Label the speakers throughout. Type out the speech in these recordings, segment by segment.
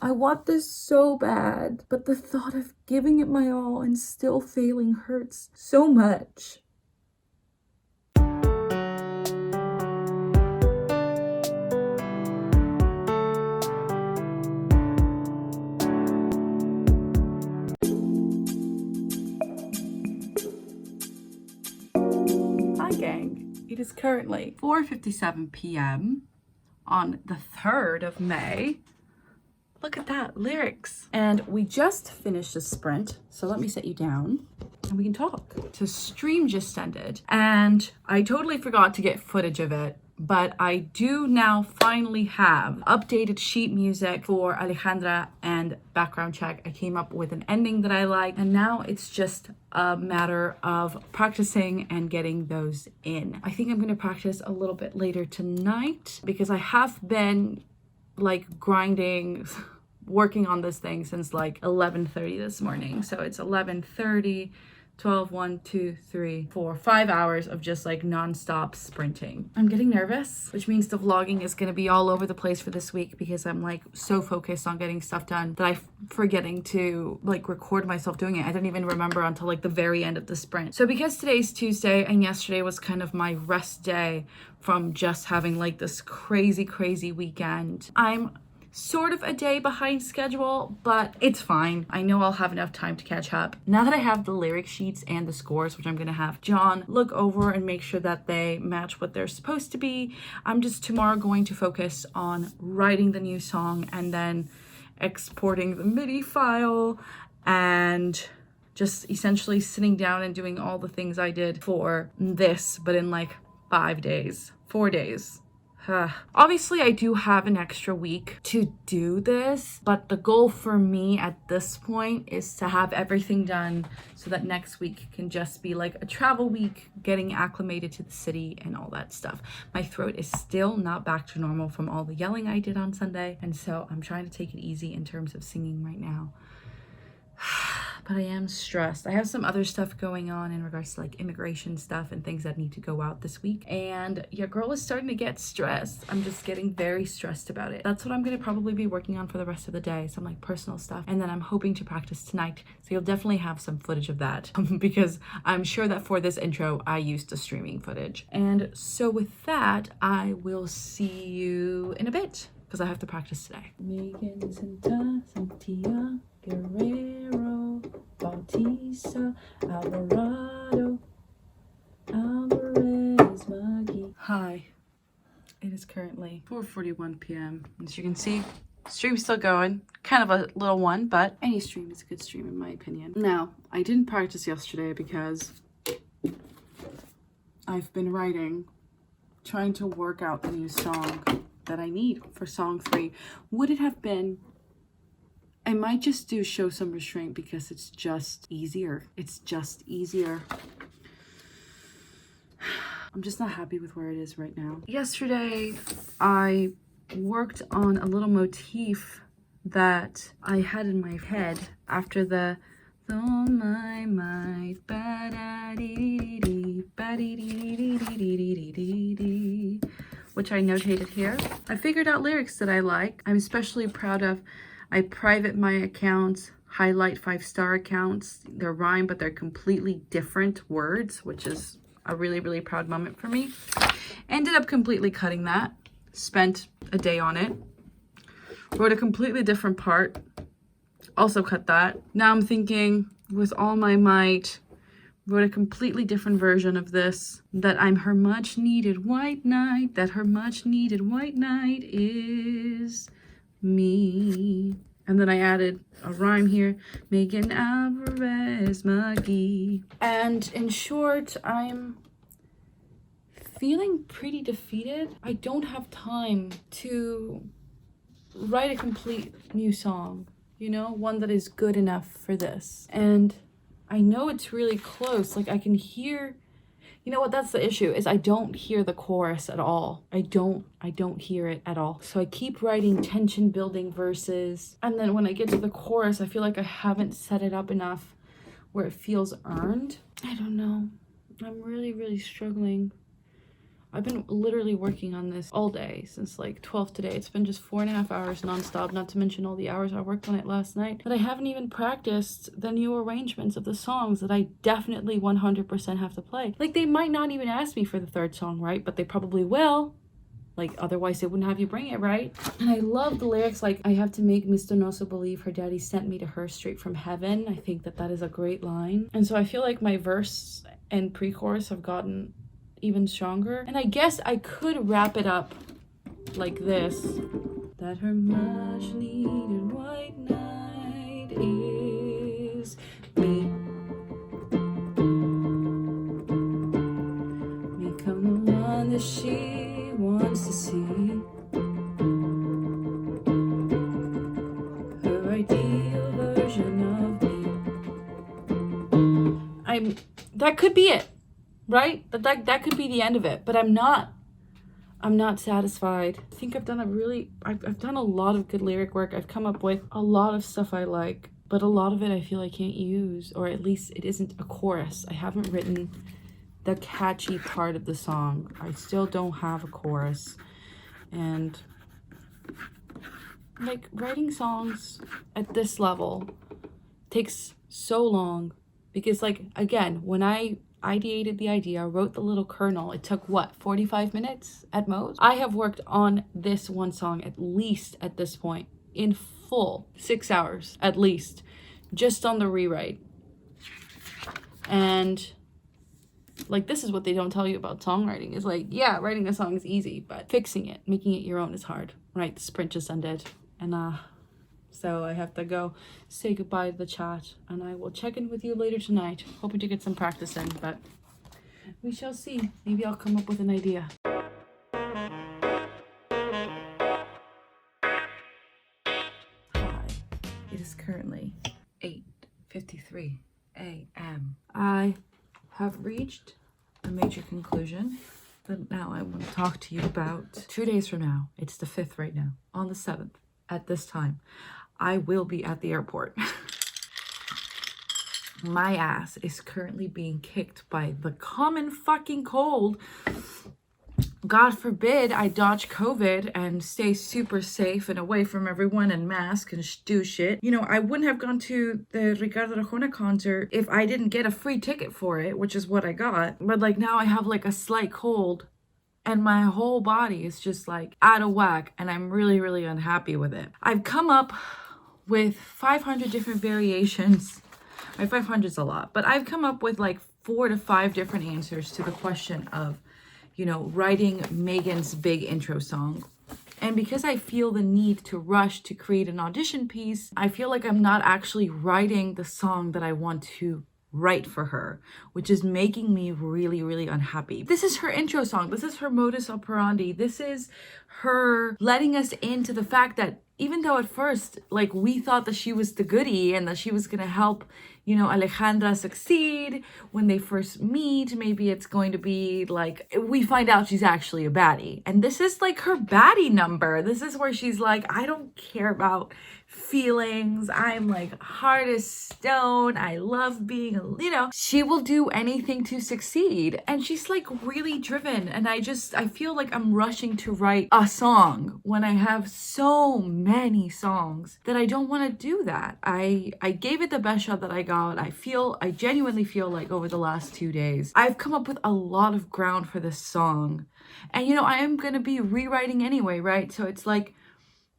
Speaker 1: I want this so bad, but the thought of giving it my all and still failing hurts so much. Hi gang, it is currently 4:57 p.m. on the 3rd of May. Look at that, lyrics. And we just finished a sprint, so let me set you down and we can talk. The stream just ended and I totally forgot to get footage of it, but I do now finally have updated sheet music for Alejandra and background check. I came up with an ending that I like, and now it's just a matter of practicing and getting those in. I think I'm gonna practice a little bit later tonight because I have been like grinding, working on this thing since like 11:30 this morning. So it's 11:30, 12, 1, 2, 3, 4, 5 hours of just like nonstop sprinting. I'm getting nervous, which means the vlogging is gonna be all over the place for this week because I'm like so focused on getting stuff done that I'm forgetting to like record myself doing it. I didn't even remember until like the very end of the sprint. So because today's Tuesday and yesterday was kind of my rest day from just having like this crazy weekend, I'm sort of a day behind schedule, but it's fine. I know I'll have enough time to catch up. Now that I have the lyric sheets and the scores, which I'm gonna have John look over and make sure that they match what they're supposed to be, I'm just tomorrow going to focus on writing the new song and then exporting the MIDI file and just essentially sitting down and doing all the things I did for this, but in like 4 days. Obviously, I do have an extra week to do this, but the goal for me at this point is to have everything done so that next week can just be like a travel week, getting acclimated to the city and all that stuff. My throat is still not back to normal from all the yelling I did on Sunday, and so I'm trying to take it easy in terms of singing right now. But I am stressed. I have some other stuff going on in regards to like immigration stuff and things that need to go out this week. And your girl is starting to get stressed. I'm just getting very stressed about it. That's what I'm gonna probably be working on for the rest of the day. Some like personal stuff. And then I'm hoping to practice tonight. So you'll definitely have some footage of that because I'm sure that for this intro, I used the streaming footage. And so with that, I will see you in a bit because I have to practice today. Megan, Santa, Santia, Guerrero, Bautista, Alvarado, Alvarez, Maggie. Hi, it is currently 4:41 p.m. As you can see, stream's still going. Kind of a little one, but any stream is a good stream in my opinion. Now, I didn't practice yesterday because I've been writing, trying to work out the new song that I need for song 3. Would it have been, I might just do Show Some Restraint because it's just easier. It's just easier. I'm just not happy with where it is right now. Yesterday, I worked on a little motif that I had in my head after the "Oh my might, ba-da-dee-dee-dee, ba-dee-dee-dee-dee-dee-dee-dee," which I notated here. I figured out lyrics that I like. I'm especially proud of. I private my accounts, highlight 5-star accounts. They're rhyme, but they're completely different words, which is a really proud moment for me. Ended up completely cutting that. Spent a day on it. Wrote a completely different part. Also cut that. Now I'm thinking, with all my might, wrote a completely different version of this. That I'm her much needed white knight. That her much needed white knight is me. And then I added a rhyme here. Megan Alvarez Maggie. And in short, I'm feeling pretty defeated. I don't have time to write a complete new song, you know, one that is good enough for this. And I know it's really close. Like I can hear, you know what, that's the issue, is I don't hear the chorus at all. I don't hear it at all. So I keep writing tension building verses. And then when I get to the chorus, I feel like I haven't set it up enough where it feels earned. I don't know. I'm really struggling. I've been literally working on this all day since like 12 today. It's been just 4.5 hours nonstop, not to mention all the hours I worked on it last night. But I haven't even practiced the new arrangements of the songs that I definitely 100% have to play. Like, they might not even ask me for the third song, right? But they probably will. Like, otherwise they wouldn't have you bring it, right? And I love the lyrics, like, I have to make Miss Donoso believe her daddy sent me to her straight from heaven. I think that that is a great line. And so I feel like my verse and pre-chorus have gotten even stronger. And I guess I could wrap it up like this. That her much needed white knight is me. Become the one that she wants to see. Her ideal version of me. That could be it. Right? That could be the end of it, but I'm not satisfied. I think I've done I've done a lot of good lyric work. I've come up with a lot of stuff I like, but a lot of it I feel I can't use, or at least it isn't a chorus. I haven't written the catchy part of the song. I still don't have a chorus. And like, writing songs at this level takes so long because, like, again, when I ideated the idea, wrote the little kernel, it took what, 45 minutes at most? I have worked on this one song at least at this point in full 6 hours at least, just on the rewrite. And like, this is what they don't tell you about songwriting, is like, yeah, writing a song is easy, but fixing it, making it your own is hard, right? The sprint just ended, and so I have to go say goodbye to the chat, and I will check in with you later tonight, hoping to get some practice in, but we shall see. Maybe I'll come up with an idea. Hi, it is currently 8:53 a.m. I have reached a major conclusion that now I want to talk to you about. 2 days from now, it's the 5th right now, on the 7th, at this time, I will be at the airport. My ass is currently being kicked by the common fucking cold. God forbid I dodge COVID and stay super safe and away from everyone and mask and do shit. You know, I wouldn't have gone to the Ricardo Arjona concert if I didn't get a free ticket for it, which is what I got. But like, now I have like a slight cold and my whole body is just like out of whack, and I'm really, really unhappy with it. I've come up with 500 different variations. 500 is a lot, but I've come up with like 4 to 5 different answers to the question of, you know, writing Megan's big intro song. And because I feel the need to rush to create an audition piece, I feel like I'm not actually writing the song that I want to write for her, which is making me really, really unhappy. This is her intro song. This is her modus operandi. This is her letting us into the fact that even though at first, like, we thought that she was the goodie and that she was going to help, you know, Alejandra succeed when they first meet, maybe it's going to be like, we find out she's actually a baddie. And this is like her baddie number. This is where she's like, I don't care about feelings. I'm like hard as stone. I love being, you know, she will do anything to succeed. And she's like really driven. And I feel like I'm rushing to write a song when I have so many songs that I don't want to do that. I gave it the best shot that I got. I genuinely feel like over the last 2 days, I've come up with a lot of ground for this song. And, you know, I am going to be rewriting anyway, right? So it's like,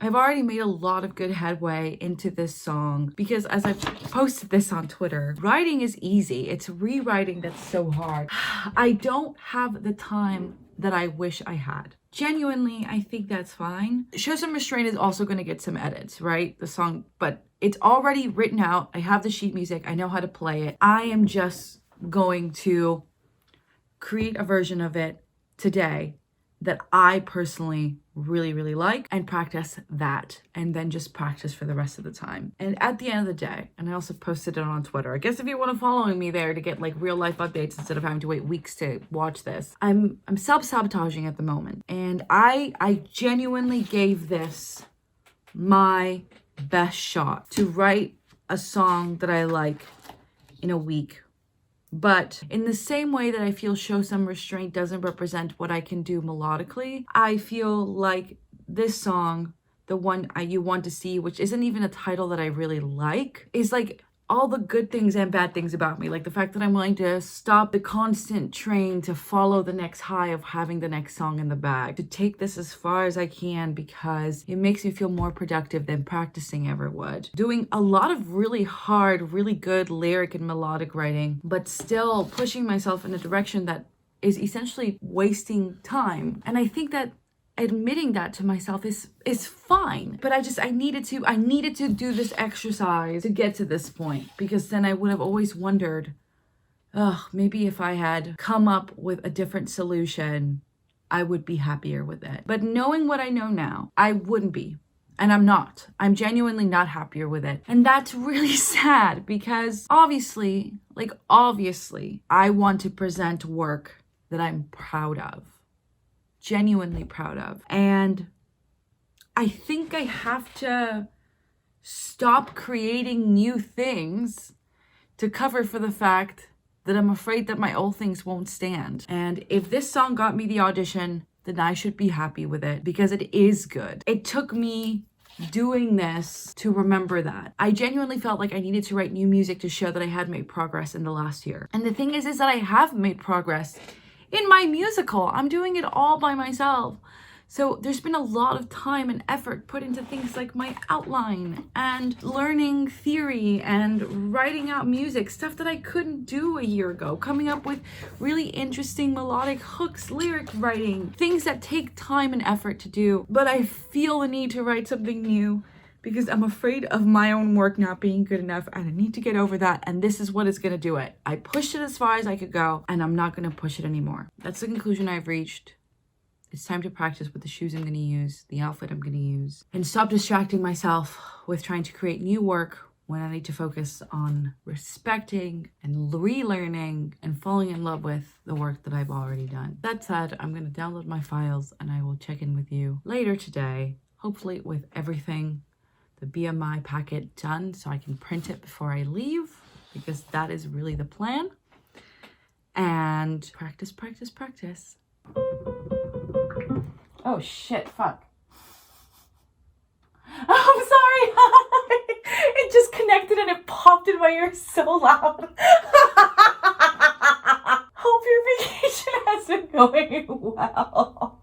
Speaker 1: I've already made a lot of good headway into this song because as I've posted this on Twitter, writing is easy. It's rewriting that's so hard. I don't have the time that I wish I had. Genuinely, I think that's fine. Show Some Restraint is also going to get some edits, right? The song, but it's already written out. I have the sheet music. I know how to play it. I am just going to create a version of it today that I personally really, really like and practice that, and then just practice for the rest of the time. And at the end of the day, and I also posted it on Twitter, I guess if you want to follow me there to get like real life updates instead of having to wait weeks to watch this, I'm self-sabotaging at the moment. And I genuinely gave this my best shot to write a song that I like in a week But in the same way that I feel show some restraint doesn't represent what I can do melodically, I feel like this song, the one You Want to See, which isn't even a title that I really like, is like all the good things and bad things about me. Like the fact that I'm willing to stop the constant train to follow the next high of having the next song in the bag, to take this as far as I can because it makes me feel more productive than practicing ever would. Doing a lot of really hard, really good lyric and melodic writing, but still pushing myself in a direction that is essentially wasting time. And I think that admitting that to myself is fine, but I needed to do this exercise to get to this point, because then I would have always wondered, maybe if I had come up with a different solution, I would be happier with it. But knowing what I know now, I wouldn't be. And I'm not. I'm genuinely not happier with it. And that's really sad, because obviously, I want to present work that I'm proud of. Genuinely proud of. And I think I have to stop creating new things to cover for the fact that I'm afraid that my old things won't stand. And if this song got me the audition, then I should be happy with it, because it is good. It took me doing this to remember that. I genuinely felt like I needed to write new music to show that I had made progress in the last year. And the thing is that I have made progress in my musical. I'm doing it all by myself. So there's been a lot of time and effort put into things like my outline and learning theory and writing out music, stuff that I couldn't do a year ago, coming up with really interesting melodic hooks, lyric writing, things that take time and effort to do. But I feel the need to write something new because I'm afraid of my own work not being good enough, and I need to get over that, and this is what is going to do it. I pushed it as far as I could go, and I'm not going to push it anymore. That's the conclusion I've reached. It's time to practice with the shoes I'm going to use, the outfit I'm going to use, and stop distracting myself with trying to create new work when I need to focus on respecting and relearning and falling in love with the work that I've already done. That said, I'm going to download my files, and I will check in with you later today, hopefully with everything, the BMI packet done, so I can print it before I leave, because that is really the plan. And practice, practice, practice. Oh shit, fuck. Oh, I'm sorry. It just connected and it popped in my ear so loud. Hope your vacation has been going well.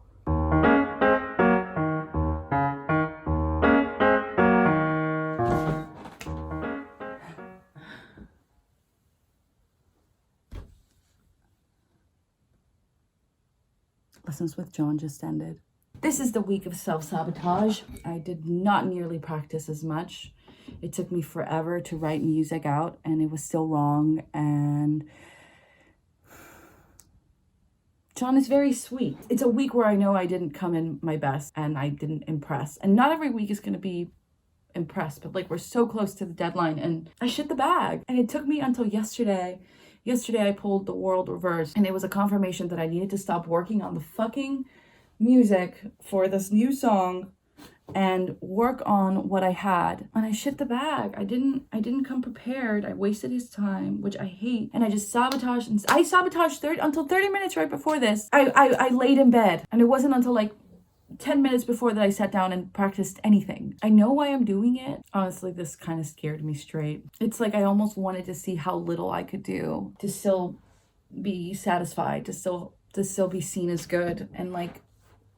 Speaker 1: Lessons with John just ended. This is the week of self-sabotage. I did not nearly practice as much. It took me forever to write music out, and it was still wrong. And John is very sweet. It's a week where I know I didn't come in my best and I didn't impress. And not every week is going to be impressed, but like we're so close to the deadline and I shit the bag. And it took me until yesterday. Yesterday I pulled the world reverse, and it was a confirmation that I needed to stop working on the fucking music for this new song and work on what I had. And I shit the bag. I didn't come prepared. I wasted his time, which I hate. And I just sabotaged, and I sabotaged until 30 minutes right before this. I laid in bed, and it wasn't until like 10 minutes before that I sat down and practiced anything. I know why I'm doing it. Honestly, this kind of scared me straight. It's like I almost wanted to see how little I could do to still be satisfied, to still be seen as good. And like,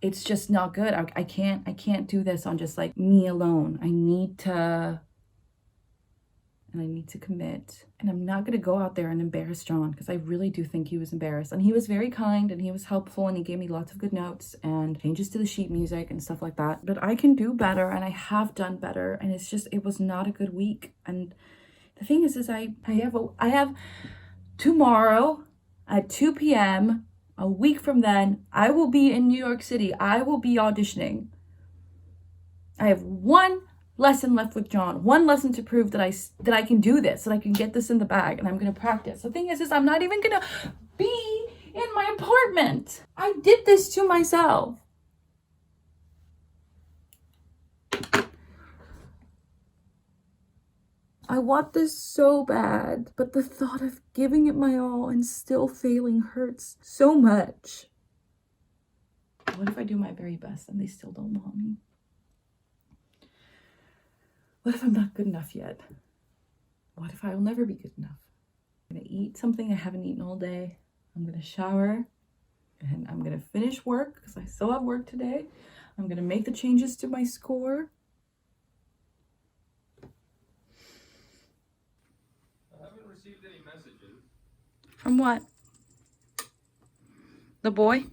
Speaker 1: it's just not good. I can't do this on just like me alone. I need to commit. And I'm not going to go out there and embarrass John, because I really do think he was embarrassed. And he was very kind and he was helpful and he gave me lots of good notes and changes to the sheet music and stuff like that. But I can do better, and I have done better. And it's just, it was not a good week. And the thing is I have tomorrow at 2 p.m., a week from then, I will be in New York City. I will be auditioning. I have one lesson left with John, one lesson to prove that I can do this, that I can get this in the bag, and I'm going to practice. The thing is I'm not even going to be in my apartment. I did this to myself. I want this so bad, but the thought of giving it my all and still failing hurts so much. What if I do my very best and they still don't want me? What if I'm not good enough yet? What if I will never be good enough? I'm gonna eat something I haven't eaten all day. I'm gonna shower and I'm gonna finish work because I still have work today. I'm gonna make the changes to my score.
Speaker 2: I haven't received any messages.
Speaker 1: From what? The boy?